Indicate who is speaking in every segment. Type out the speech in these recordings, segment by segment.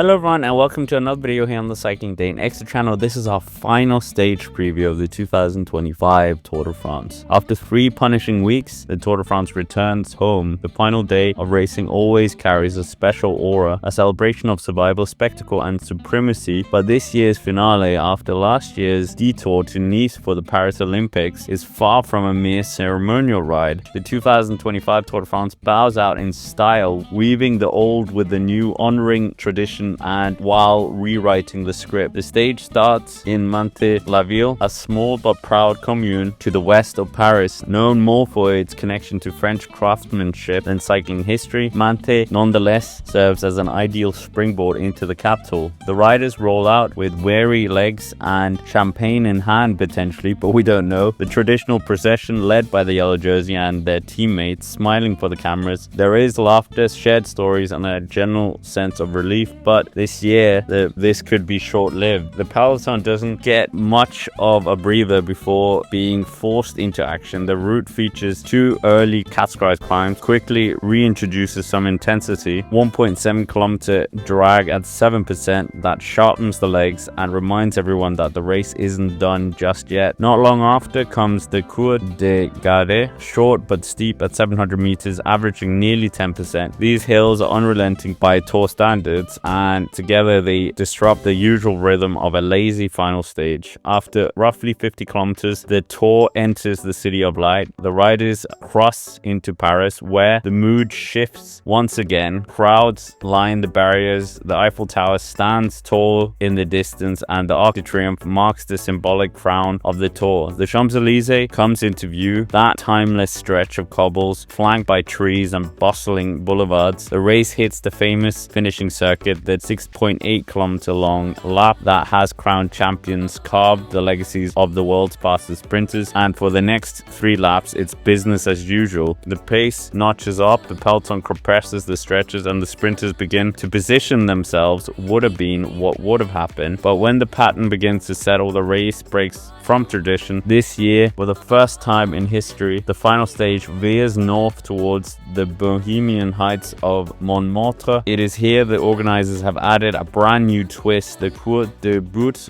Speaker 1: Hello everyone and welcome to another video here on the Cycling Day in Extra channel. This is our final stage preview of the 2025 Tour de France. After 3 punishing weeks, the Tour de France returns home. The final day of racing always carries a special aura, a celebration of survival, spectacle and supremacy, but this year's finale, after last year's detour to Nice for the Paris Olympics, is far from a mere ceremonial ride. The 2025 Tour de France bows out in style, weaving the old with the new, honoring tradition and while rewriting the script. The stage starts in Mantes-la-Ville, a small but proud commune to the west of Paris, known more for its connection to French craftsmanship than cycling history. Mantes, nonetheless, serves as an ideal springboard into the capital. The riders roll out with weary legs and champagne in hand potentially, but we don't know. The traditional procession led by the yellow jersey and their teammates, smiling for the cameras. There is laughter, shared stories and a general sense of relief, but this year this could be short-lived. The peloton doesn't get much of a breather before being forced into action. The route features 2 early categorized climbs, quickly reintroduces some intensity, 1.7 kilometer drag at 7% that sharpens the legs and reminds everyone that the race isn't done just yet. Not long after comes the Cours de Garde, short but steep at 700 meters, averaging nearly 10%. These hills are unrelenting by Tour standards, and together they disrupt the usual rhythm of a lazy final stage. After roughly 50 kilometers, the Tour enters the City of Light. The riders cross into Paris, where the mood shifts once again. Crowds line the barriers, the Eiffel Tower stands tall in the distance, and the Arc de Triomphe marks the symbolic crown of the Tour. The Champs-Élysées comes into view, that timeless stretch of cobbles flanked by trees and bustling boulevards. The race hits the famous finishing circuit, the 6.8 kilometer long lap that has crowned champions, carved the legacies of the world's fastest sprinters, and for the next 3 laps it's business as usual. The pace notches up, the peloton compresses the stretches, and the sprinters begin to position themselves. Would have been what would have happened, but when the pattern begins to settle, the race breaks from tradition. This year, for the first time in history, the final stage veers north towards the Bohemian heights of Montmartre. It is here the organizers have added a brand new twist. The Cours de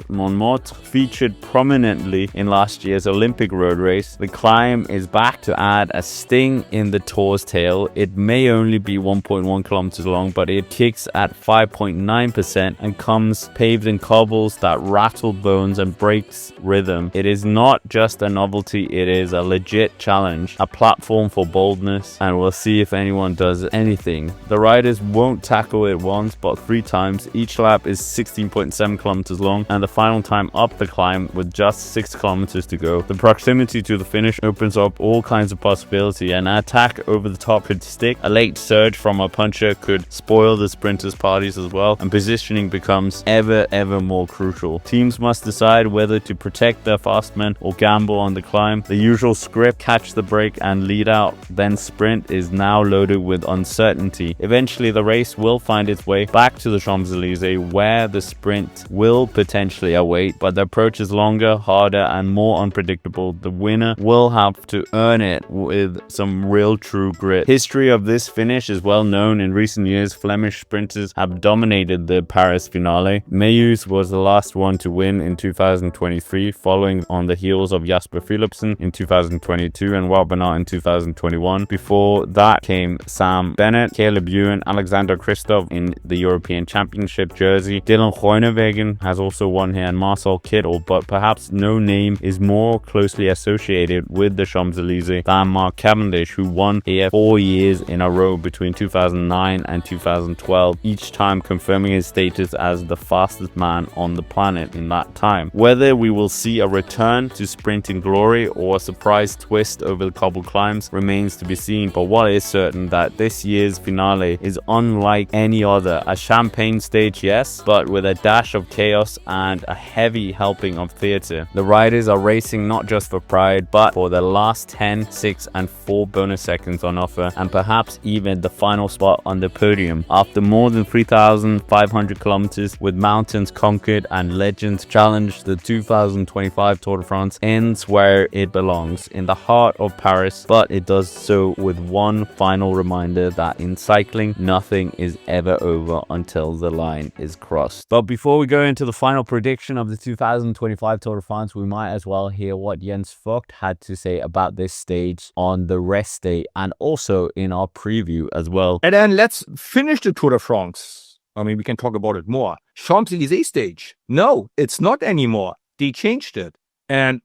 Speaker 1: Montmartre featured prominently in last year's Olympic road race. The climb is back to add a sting in the Tour's tail. It may only be 1.1 kilometers long, but it kicks at 5.9% and comes paved in cobbles that rattle bones and breaks rhythm. It is not just a novelty, it is a legit challenge, a platform for boldness, and we'll see if anyone does anything. The riders won't tackle it once, but 3 times. Each lap is 16.7 kilometers long, and the final time up the climb with just 6 kilometers to go. The proximity to the finish opens up all kinds of possibility. An attack over the top could stick, a late surge from a puncher could spoil the sprinters' parties as well, and positioning becomes ever more crucial. Teams must decide whether to protect their fast men or gamble on the climb. The usual script, catch the break and lead out, then sprint, is now loaded with uncertainty. Eventually the race will find its way back to the Champs-Élysées, where the sprint will potentially await, but the approach is longer, harder and more unpredictable. The winner will have to earn it with some real true grit. History of this finish is well known. In recent years, Flemish sprinters have dominated the Paris finale. Meeus was the last one to win in 2023, following on the heels of Jasper Philipsen in 2022 and Wout Bernat in 2021. Before that came Sam Bennett, Caleb Ewan, Alexander Kristoff in the European Championship jersey. Dylan Groenewegen has also won here, and Marcel Kittel, but perhaps no name is more closely associated with the Champs-Élysées than Mark Cavendish, who won here 4 years in a row between 2009 and 2012, each time confirming his status as the fastest man on the planet in that time. Whether we will see a return to sprinting glory or a surprise twist over the cobble climbs remains to be seen, but what is certain that this year's finale is unlike any other. A champagne stage, yes, but with a dash of chaos and a heavy helping of theatre. The riders are racing not just for pride, but for the last 10, 6 and 4 bonus seconds on offer, and perhaps even the final spot on the podium. After more than 3,500 kilometers with mountains conquered and legends challenged, the 2025 Tour de France ends where it belongs, in the heart of Paris, but it does so with one final reminder that in cycling, nothing is ever over until until the line is crossed. But before we go into the final prediction of the 2025 Tour de France, we might as well hear what Jens Voigt had to say about this stage on the rest day and also in our preview as well.
Speaker 2: And then let's finish the Tour de France. I mean, we can talk about it more. Champs-Élysées stage. No, it's not anymore. They changed it. And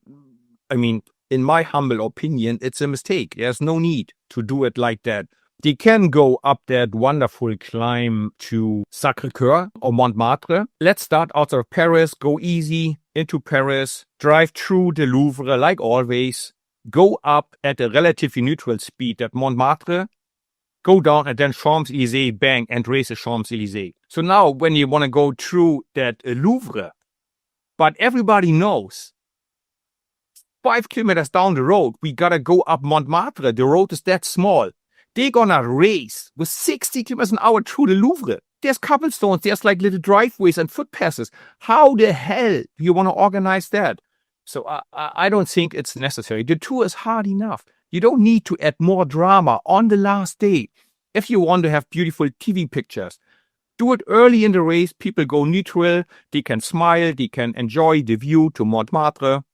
Speaker 2: I mean, in my humble opinion, it's a mistake. There's no need to do it like that. They can go up that wonderful climb to Sacré-Cœur or Montmartre. Let's start out of Paris, go easy into Paris, drive through the Louvre like always, go up at a relatively neutral speed at Montmartre, go down and then Champs-Élysées, bang, and race the Champs-Élysées. So now when you want to go through that Louvre, but everybody knows 5 kilometers down the road, we gotta go up Montmartre. The road is that small. They're gonna race with 60 kilometers an hour through the Louvre. There's cobblestones, there's like little driveways and footpaths. How the hell do you want to organize that? So I don't think it's necessary. The tour is hard enough. You don't need to add more drama on the last day. If you want to have beautiful TV pictures, do it early in the race. People go neutral. They can smile. They can enjoy the view to Montmartre.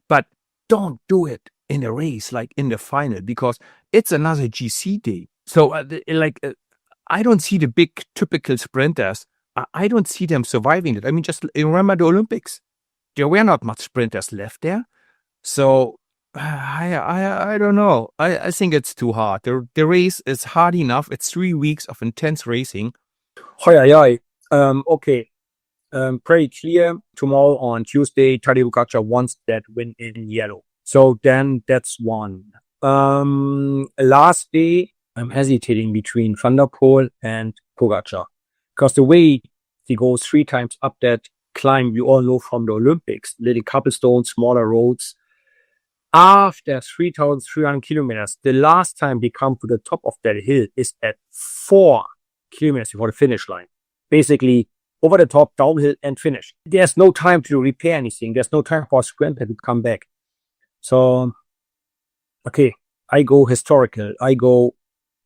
Speaker 2: But don't do it in a race like in the final because it's another GC day. So I don't see the big typical sprinters. I don't see them surviving it. I mean, just remember the Olympics. There were not much sprinters left there. So I don't know. I think it's too hard. The race is hard enough. It's 3 weeks of intense racing. Okay. Pretty clear. Tomorrow on Tuesday, Tadej Pogacar wants that win in yellow. So then that's one. Last day, I'm hesitating between Van der Poel and Pogacar. Because the way he goes 3 times up that climb, we all know from the Olympics, little cobblestones, smaller roads. After 3,300 kilometers, the last time they come to the top of that hill is at 4 kilometers before the finish line. Basically, over the top, downhill, and finish. There's no time to repair anything. There's no time for a sprinter to come back. So, okay, I go historical. I go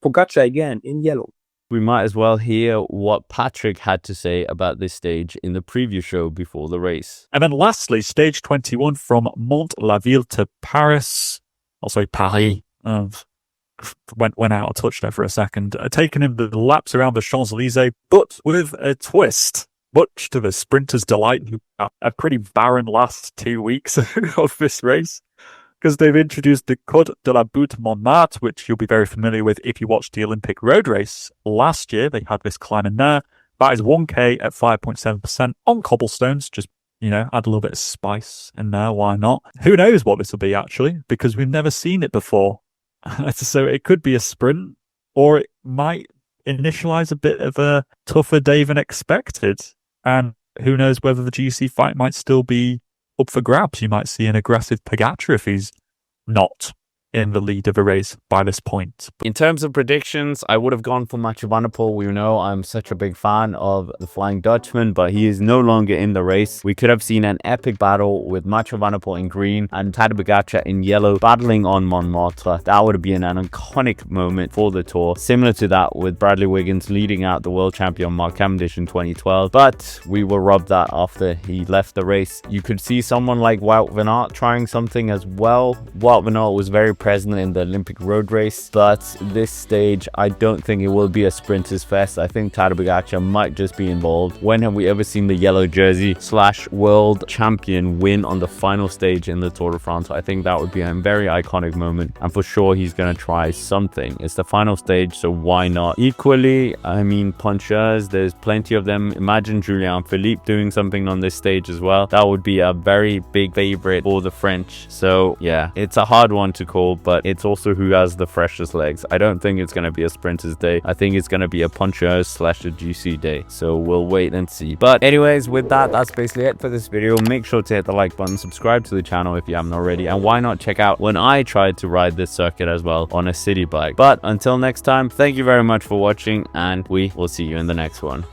Speaker 2: Pogacar again in yellow.
Speaker 1: We might as well hear what Patrick had to say about this stage in the preview show before the race.
Speaker 3: And then lastly, stage 21 from Mont-la-Ville to Paris. Also Paris. Went out of touch there for a second. Taking him the laps around the Champs-Élysées, but with a twist. Much to the sprinters' delight, who had a pretty barren last 2 weeks of this race. Because they've introduced the Côte de la Butte Montmartre, which you'll be very familiar with if you watched the Olympic road race last year. They had this climb in there. That is 1K at 5.7% on cobblestones. Just, add a little bit of spice in there. Why not? Who knows what this will be, actually, because we've never seen it before. So it could be a sprint, or it might initialize a bit of a tougher day than expected. And who knows whether the GC fight might still be up for grabs. You might see an aggressive Pogacar if he's not in the lead of a race by this point.
Speaker 1: In terms of predictions, I would have gone for Mathieu van der Poel. We know I'm such a big fan of the Flying Dutchman, but he is no longer in the race. We could have seen an epic battle with Mathieu van der Poel in green and Tadej Pogacar in yellow battling on Montmartre. That would have been an iconic moment for the Tour, similar to that with Bradley Wiggins leading out the world champion Mark Cavendish in 2012. But we were robbed that after he left the race. You could see someone like Wout van Aert trying something as well. Wout van Aert was very present in the Olympic road race, but this stage I don't think it will be a sprinters fest. I think Tadej Pogacar might just be involved. When have we ever seen the yellow jersey / world champion win on the final stage in the Tour de France? I think that would be a very iconic moment, and for sure he's going to try something. It's the final stage, so why not? Equally, I mean, punchers, there's plenty of them. Imagine Julien Philippe doing something on this stage as well. That would be a very big favorite for the French. So yeah, it's a hard one to call, but it's also who has the freshest legs. I don't think it's going to be a sprinters day. I think it's going to be a punchers / a GC day. So we'll wait and see. But anyways, with that, that's basically it for this video. Make sure to hit the like button, subscribe to the channel if you haven't already, and why not check out when I tried to ride this circuit as well on a city bike. But until next time, thank you very much for watching, and we will see you in the next one.